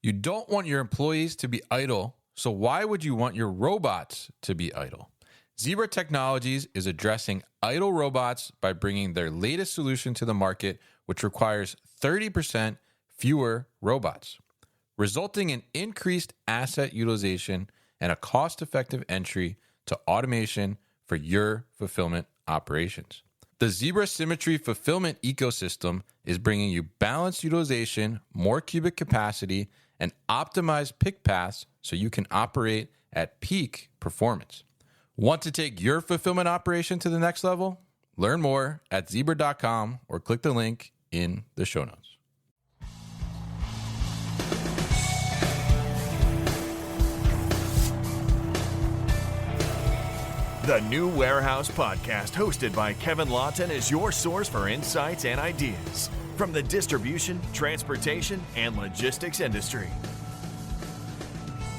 You don't want your employees to be idle, so why would you want your robots to be idle? Zebra Technologies is addressing idle robots by bringing their latest solution to the market, which requires 30% fewer robots, resulting in increased asset utilization and a cost-effective entry to automation for your fulfillment operations. The Zebra Symmetry fulfillment ecosystem is bringing you balanced utilization, more cubic capacity, and optimized pick paths so you can operate at peak performance. Want to take your fulfillment operation to the next level? Learn more at zebra.com or click the link in the show notes. The New Warehouse Podcast, hosted by Kevin Lawton, is your source for insights and ideas from the distribution, transportation, and logistics industry.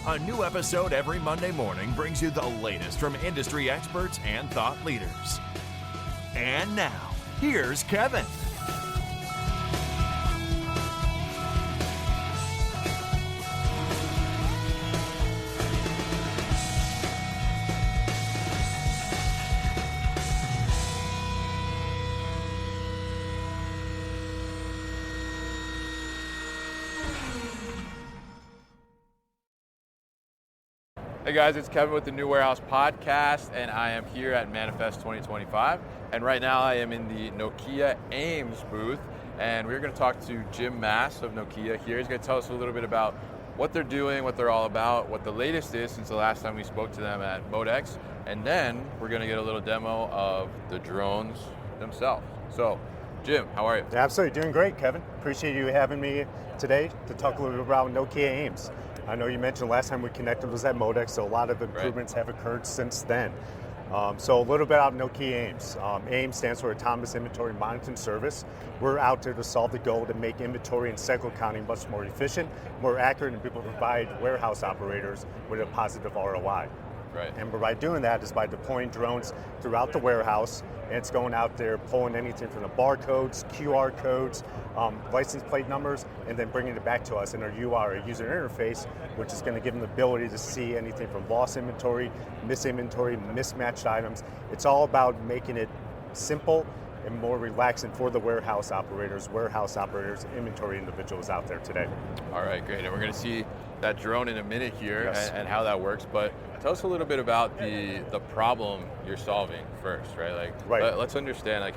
A new episode every Monday morning brings you the latest from industry experts and thought leaders. And now, here's Kevin. Hey guys, it's Kevin with the New Warehouse Podcast, and I am here at Manifest 2025. And right now I am in the Nokia Ames booth, and we're going to talk to Jim Mass of Nokia here. He's going to tell us a little bit about what they're doing, what they're all about, what the latest is since the last time we spoke to them at Modex, and then we're going to get a little demo of the drones themselves. So, Jim, how are you? Absolutely, doing great, Kevin. Appreciate you having me today to talk a little bit about Nokia Ames. I know you mentioned last time we connected was at Modex, so a lot of improvements have occurred since then. So a little bit about Nokia Ames. Ames stands for Autonomous Inventory Monitoring Service. We're out there to solve the goal to make inventory and cycle counting much more efficient, more accurate, and be able to provide warehouse operators with a positive ROI. Right. And by doing that is by deploying drones throughout the warehouse, and it's going out there pulling anything from the barcodes, QR codes, license plate numbers, and then bringing it back to us in our UI, our user interface, which is going to give them the ability to see anything from lost inventory, misinventory, mismatched items. It's all about making it simple and more relaxing for the warehouse operators, inventory individuals out there today. All right, great. And we're going to see that drone in a minute here. Yes. and how that works. But tell us a little bit about the problem you're solving first, right? Let's understand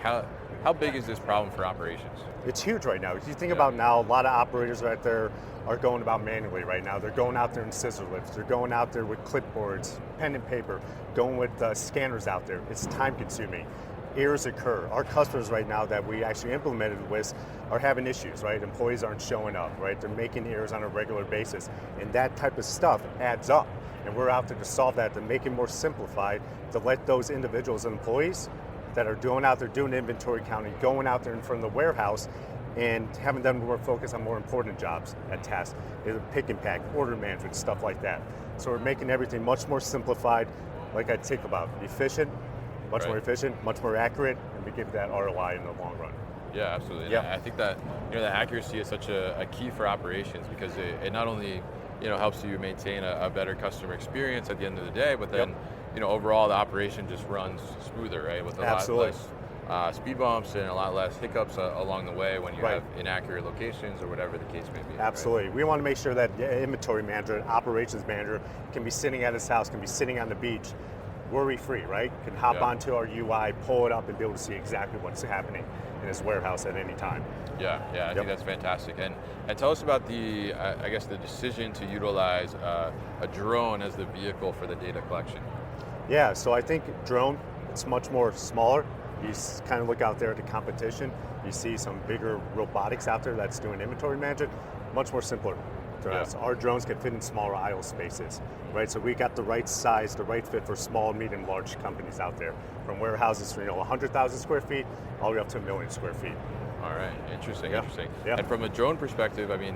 how big is this problem for operations? It's huge right now. If you think about now, a lot of operators out there are going about manually right now. They're going out there in scissor lifts. They're going out there with clipboards, pen and paper, going with scanners out there. It's time consuming. Errors occur. Our customers right now that we actually implemented with are having issues, right? Employees aren't showing up, right? They're making errors on a regular basis. And that type of stuff adds up. And we're out there to solve that, to make it more simplified, to let those individuals and employees that are out there doing inventory counting, going out there in front of the warehouse, and having them more focus on more important jobs and tasks, either pick and pack, order management, stuff like that. So we're making everything much more simplified, like I think about, efficient, much more efficient, much more accurate, and we give that ROI in the long run. Yeah, absolutely. Yeah. And I think that the accuracy is such a key for operations, because it not only helps you maintain a better customer experience at the end of the day, but then overall the operation just runs smoother, right? With a lot less speed bumps and a lot less hiccups along the way when you have inaccurate locations or whatever the case may be. Absolutely. Right? We want to make sure that inventory manager, operations manager can be sitting at his house, can be sitting on the beach, worry-free, right? Can hop onto our UI, pull it up, and be able to see exactly what's happening in his warehouse at any time. Yeah, I think that's fantastic. And tell us about the decision to utilize a drone as the vehicle for the data collection. Yeah, so I think drone, it's much more smaller. You kind of look out there at the competition, you see some bigger robotics out there that's doing inventory management, much more simpler. So our drones can fit in smaller aisle spaces, right? So we got the right size, the right fit for small, medium, large companies out there, from warehouses for 100,000 square feet all the way up to 1 million square feet. All right, interesting. Yeah. And from a drone perspective, I mean,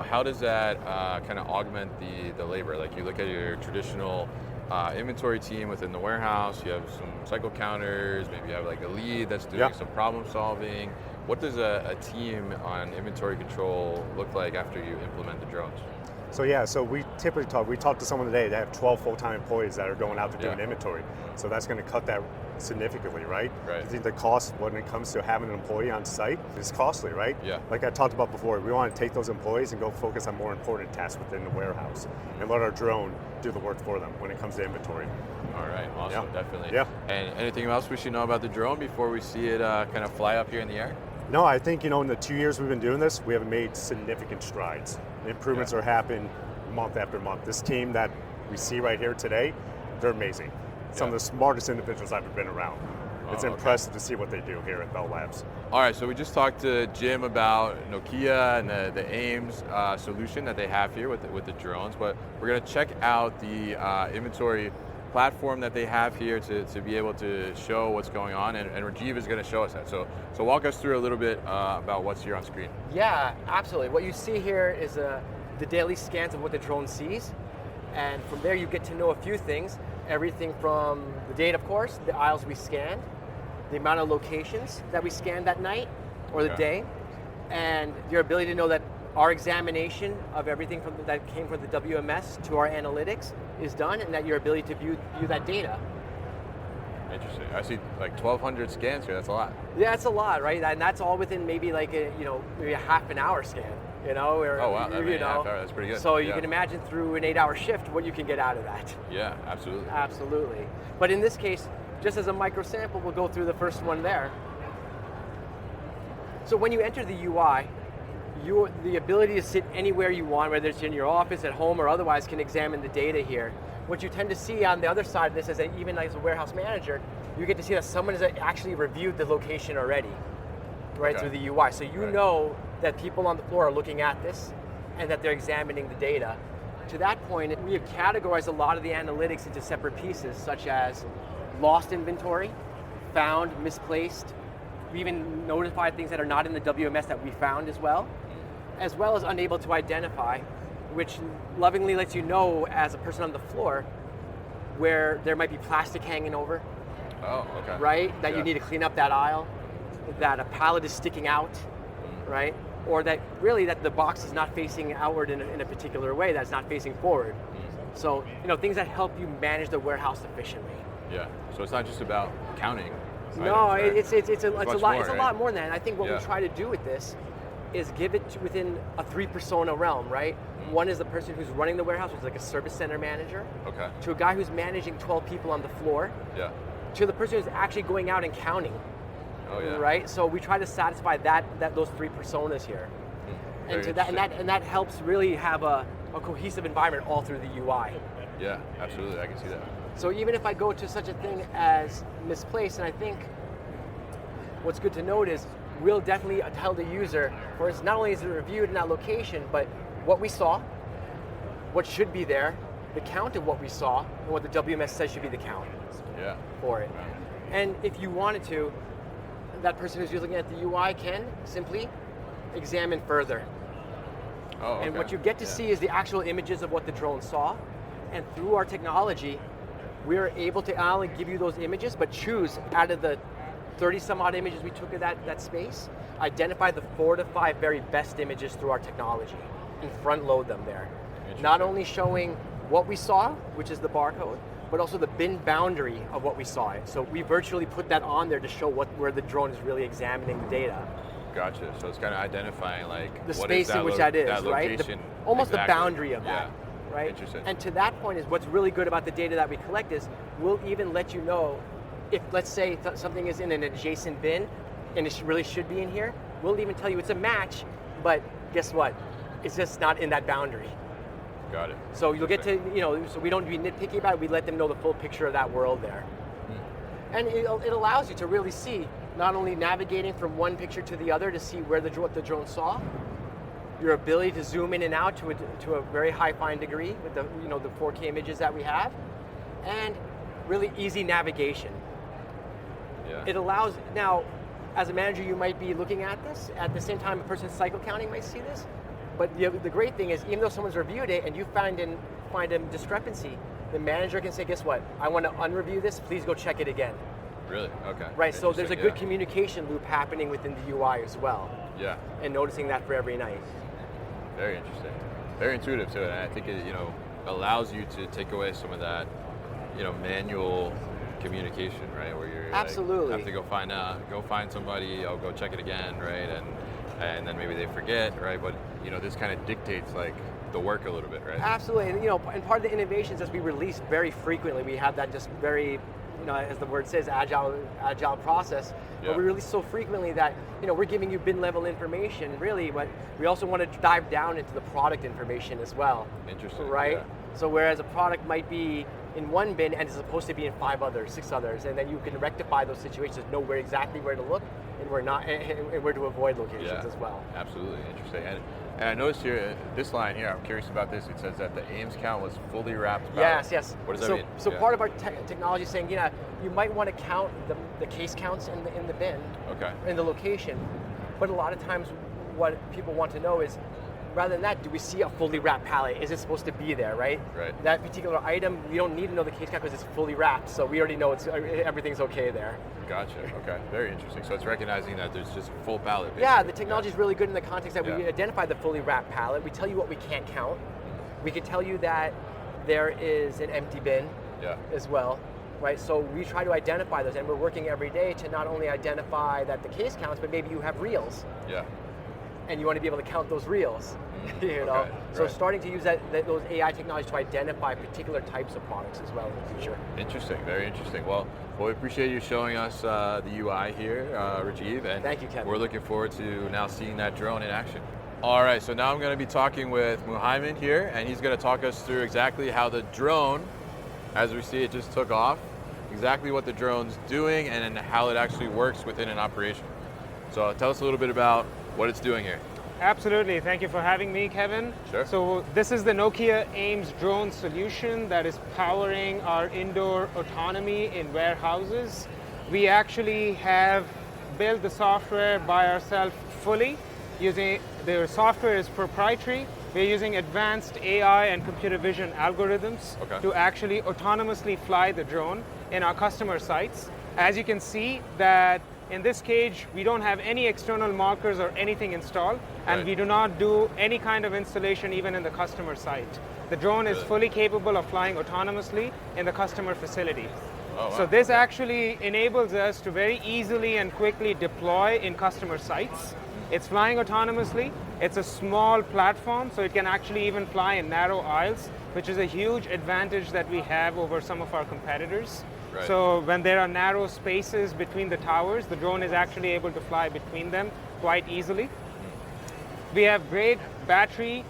how does that kind of augment the labor? Like, you look at your traditional inventory team within the warehouse, you have some cycle counters, maybe you have like a lead that's doing some problem solving. What does a team on inventory control look like after you implement the drones? So we typically talk to someone today that have 12 full-time employees that are going out there doing inventory. So that's going to cut that significantly, right? Right. I think the cost when it comes to having an employee on site is costly, right? Yeah. Like I talked about before, we want to take those employees and go focus on more important tasks within the warehouse and let our drone do the work for them when it comes to inventory. All right, awesome, definitely. Yeah. And anything else we should know about the drone before we see it kind of fly up here in the air? No, I think, in the 2 years we've been doing this, we have made significant strides. The improvements are happening month after month. This team that we see right here today, they're amazing. Some of the smartest individuals I've ever been around. It's impressive to see what they do here at Bell Labs. All right, so we just talked to Jim about Nokia and the Ames solution that they have here with the drones, but we're going to check out the inventory platform that they have here to be able to show what's going on, and Rajiv is going to show us that. So walk us through a little bit about what's here on screen. Yeah, absolutely. What you see here is the daily scans of what the drone sees, and from there you get to know a few things. Everything from the date, of course, the aisles we scanned, the amount of locations that we scanned that night or the day, and your ability to know that our examination of everything that came from the WMS to our analytics is done, and that your ability to view that data. Interesting. I see like 1,200 scans here. That's a lot. Yeah, it's a lot, right? And that's all within maybe like maybe a half an hour scan. Or, oh wow, half hour. That's pretty good. So you can imagine through an 8-hour shift what you can get out of that. Yeah, absolutely. Absolutely. But in this case, just as a micro sample, we'll go through the first one there. So when you enter the UI, the ability to sit anywhere you want, whether it's in your office, at home, or otherwise, can examine the data here. What you tend to see on the other side of this is that even as a warehouse manager, you get to see that someone has actually reviewed the location already, right, through the UI. So you know that people on the floor are looking at this and that they're examining the data. To that point, we have categorized a lot of the analytics into separate pieces, such as lost inventory, found, misplaced. We even notified things that are not in the WMS that we found as well as unable to identify, which lovingly lets you know as a person on the floor where there might be plastic hanging over. Oh, okay. Right? That you need to clean up that aisle, that a pallet is sticking out, right? Or that really that the box is not facing outward in a particular way, that's not facing forward. So, things that help you manage the warehouse efficiently. Yeah, so it's not just about counting. No, items, right? it's a lot. More, it's a lot more than that. And I think what we try to do with this is give it within a 3-persona realm, right? One is the person who's running the warehouse, which is like a service center manager. Okay. To a guy who's managing 12 people on the floor. Yeah. To the person who's actually going out and counting. Oh yeah. Right. So we try to satisfy those 3 personas here, and that helps really have a cohesive environment all through the UI. Yeah, absolutely. I can see that. So even if I go to such a thing as misplaced, and I think what's good to note is we'll definitely tell the user, for instance, not only is it reviewed in that location, but what we saw, what should be there, the count of what we saw, and what the WMS says should be the count for it. And if you wanted to, that person who's looking at the UI can simply examine further. Oh, okay. And what you get to see is the actual images of what the drone saw, and through our technology, we're able to not only give you those images, but choose out of the 30 some odd images we took of that space, identify the 4 to 5 very best images through our technology and front load them there. Not only showing what we saw, which is the barcode, but also the bin boundary of what we saw. So we virtually put that on there to show where the drone is really examining the data. Gotcha. So it's kind of identifying like the space in which that is, right? Almost the boundary of that. Right? Interesting. And to that point is what's really good about the data that we collect is we'll even let you know if, let's say, something is in an adjacent bin and it really should be in here, we'll even tell you it's a match, but guess what? It's just not in that boundary. Got it. So you'll get to, so we don't be nitpicky about it, we let them know the full picture of that world there. And it allows you to really see, not only navigating from one picture to the other to see what the drone saw, your ability to zoom in and out to a very high fine degree with the the 4K images that we have, and really easy navigation. Yeah. It allows, now, as a manager, you might be looking at this. At the same time, a person cycle counting might see this. But the great thing is, even though someone's reviewed it and you find a discrepancy, the manager can say, guess what? I want to unreview this. Please go check it again. Really? Okay. Right, so there's a good Yeah. communication loop happening within the UI as well, Yeah. and noticing that for every night. Very interesting. Very intuitive too, and I think it allows you to take away some of that manual communication, right? Where you're Absolutely. have to go find somebody, I'll go check it again, right? And then maybe they forget, right? But this kind of dictates like the work a little bit, right? Absolutely, and part of the innovations as we release very frequently, we have that just very, as the word says, agile process. Yeah. But we release so frequently that we're giving you bin level information, really, but we also want to dive down into the product information as well. Interesting. Right? Yeah. So whereas a product might be in one bin and is supposed to be in 5 others, 6 others, and then you can rectify those situations, know exactly where to look and where to avoid locations as well. Absolutely interesting. And I noticed here, this line here, I'm curious about this. It says that the Ames count was fully wrapped. Yes. What does that mean? So part of our technology is saying, you might want to count the case counts in the bin, Okay. in the location, but a lot of times what people want to know is, rather than that, do we see a fully wrapped pallet? Is it supposed to be there, right? Right. That particular item, we don't need to know the case count because it's fully wrapped, so we already know everything's okay there. Gotcha. Okay. Very interesting. So it's recognizing that there's just a full pallet. Basically. Yeah, the technology is really good in the context that we Yeah. identify the fully wrapped pallet. We tell you what we can't count. We can tell you that there is an empty bin Yeah. as well, right? So we try to identify those, and we're working every day to not only identify that the case counts, but maybe you have reels, Yeah. and you want to be able to count those reels. Okay, So right. starting to use those AI technologies to identify particular types of products as well in the future. Interesting. Very interesting. Well, we appreciate you showing us the UI here, Rajiv. And Thank you, Kevin. We're looking forward to now seeing that drone in action. All right, so now I'm going to be talking with Muhammad here, and he's going to talk us through exactly how the drone, as we see it just took off, exactly what the drone's doing and how it actually works within an operation. So tell us a little bit about what it's doing here. Absolutely. Thank you for having me, Kevin. Sure. So this is the Nokia Ames drone solution that is powering our indoor autonomy in warehouses. We actually have built the software by ourselves fully. The software is proprietary. We're using advanced AI and computer vision algorithms to actually autonomously fly the drone in our customer sites. As you can see that in this cage, we don't have any external markers or anything installed, and we do not do any kind of installation even in the customer site. The drone is fully capable of flying autonomously in the customer facility. Oh, wow. So this actually enables us to very easily and quickly deploy in customer sites. It's flying autonomously. It's a small platform, so it can actually even fly in narrow aisles, which is a huge advantage that we have over some of our competitors. Right. So when there are narrow spaces between the towers, the drone is actually able to fly between them quite easily. We have great battery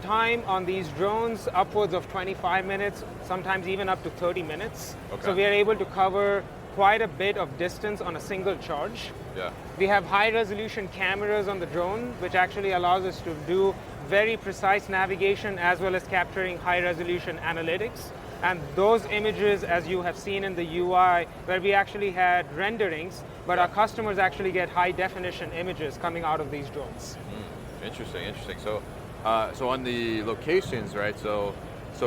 time on these drones, upwards of 25 minutes, sometimes even up to 30 minutes. So we are able to cover quite a bit of distance on a single charge. Yeah. We have high resolution cameras on the drone, which actually allows us to do very precise navigation as well as capturing high resolution analytics. And those images, as you have seen in the UI, where we actually had renderings, but our customers actually get high definition images coming out of these drones. Interesting. So, so on the locations, right? So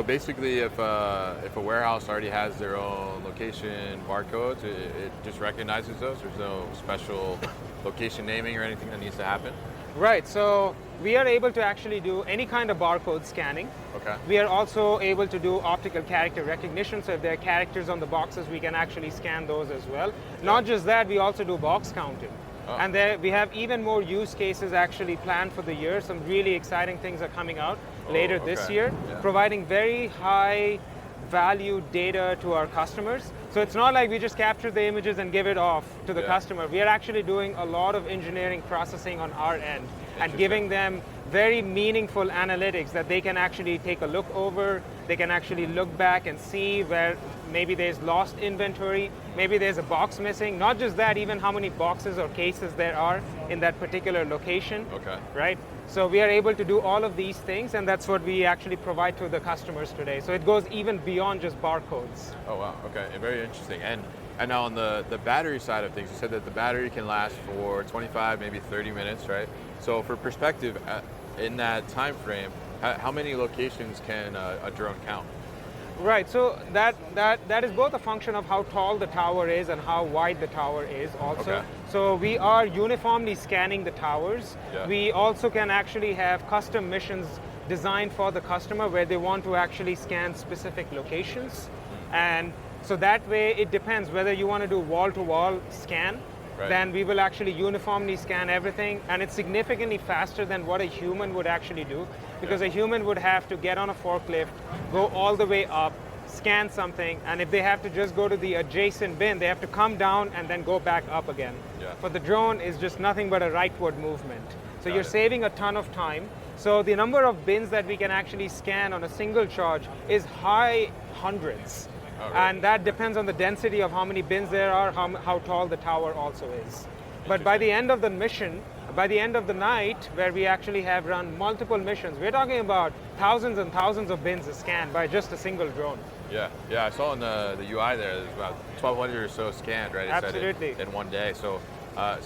basically, if a warehouse already has their own location barcodes, it just recognizes those. There's no special location naming or anything that needs to happen. Right. So we are able to actually do any kind of barcode scanning. Okay. We are also able to do optical character recognition. So if there are characters on the boxes, we can actually scan those as well. Not just that, we also do box counting. And there we have even more use cases actually planned for the year. Some really exciting things are coming out later this year, providing very high value data to our customers. So it's not like we just capture the images and give it off to the customer. We are actually doing a lot of engineering processing on our end and giving them very meaningful analytics that they can actually take a look over. They can actually look back and see where maybe there's lost inventory, maybe there's a box missing. Not just that, even how many boxes or cases there are in that particular location. Right? So we are able to do all of these things, and that's what we actually provide to the customers today. So it goes even beyond just barcodes. Oh wow, okay, very interesting. And now on the battery side of things, you said that the battery can last for 25, maybe 30 minutes, right? So for perspective, in that time frame, how many locations can a drone count? Right, so that is both a function of how tall the tower is and how wide the tower is also. Okay. So we are uniformly scanning the towers. Yeah. We also can actually have custom missions designed for the customer where they want to actually scan specific locations. And so that way it depends whether you want to do wall-to-wall scan, Right. then we will actually uniformly scan everything, and it's significantly faster than what a human would actually do, because a human would have to get on a forklift, go all the way up, scan something, and if they have to just go to the adjacent bin, they have to come down and then go back up again. Yeah. For the drone, is just nothing but a rightward movement. So you're it. saving a ton of time. So the number of bins that we can actually scan on a single charge is high hundreds. Oh, really? And that depends on the density of how many bins there are, how tall the tower also is. But by the end of the mission, by the end of the night, where we actually have run multiple missions, we're talking about thousands and thousands of bins scanned by just a single drone. Yeah, I saw in the UI there's about 1,200 or so scanned, right? It said Absolutely. in one day. So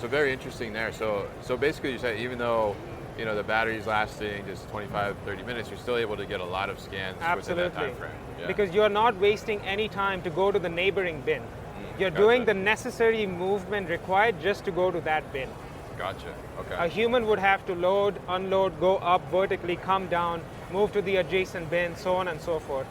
very interesting there. So basically, you said even though the battery's lasting just 25, 30 minutes, you're still able to get a lot of scans within that time frame. Yeah. Because you're not wasting any time to go to the neighboring bin. You're doing the necessary movement required just to go to that bin. Gotcha. Okay. A human would have to load, unload, go up vertically, come down, move to the adjacent bin, so on and so forth.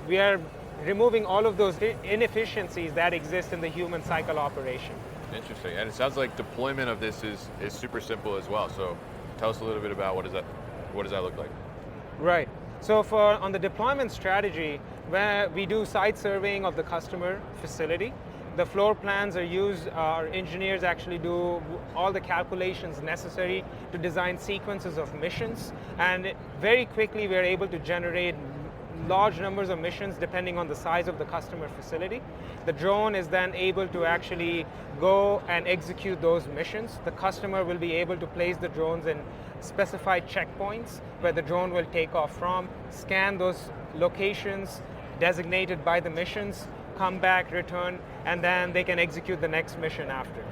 We are removing all of those inefficiencies that exist in the human cycle operation. Interesting. And it sounds like deployment of this is super simple as well. So tell us a little bit about what does that look like? Right. So on the deployment strategy, where we do site surveying of the customer facility, the floor plans are used, our engineers actually do all the calculations necessary to design sequences of missions, and very quickly we're able to generate large numbers of missions depending on the size of the customer facility. The drone is then able to actually go and execute those missions. The customer will be able to place the drones in specified checkpoints where the drone will take off from, scan those locations designated by the missions, come back, return, and then they can execute the next mission after.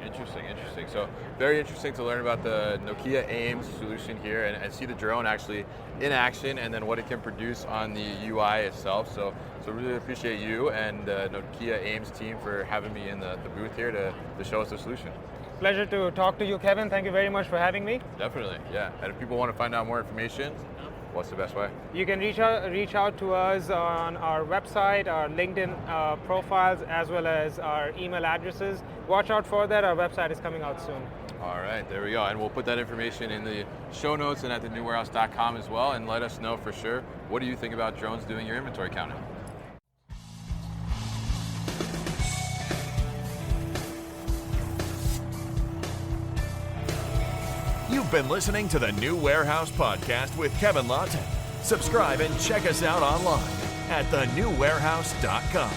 Interesting. So very interesting to learn about the Nokia AIMS solution here and see the drone actually in action and then what it can produce on the UI itself. So really appreciate you and the Nokia AIMS team for having me in the booth here to show us the solution. Pleasure to talk to you, Kevin. Thank you very much for having me. Definitely, yeah. And if people want to find out more information, what's the best way? You can reach out to us on our website, our LinkedIn profiles, as well as our email addresses. Watch out for that. Our website is coming out soon. All right, there we go. And we'll put that information in the show notes and at thenewwarehouse.com as well. And let us know for sure, what do you think about drones doing your inventory counting? You've been listening to the New Warehouse Podcast with Kevin Lawton. Subscribe and check us out online at thenewwarehouse.com.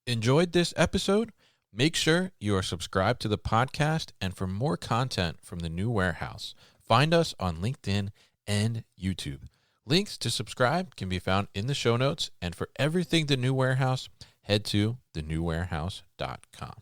Enjoyed this episode? Make sure you are subscribed to the podcast, and for more content from the New Warehouse, find us on LinkedIn and YouTube. Links to subscribe can be found in the show notes, and for everything The New Warehouse, head to thenewwarehouse.com.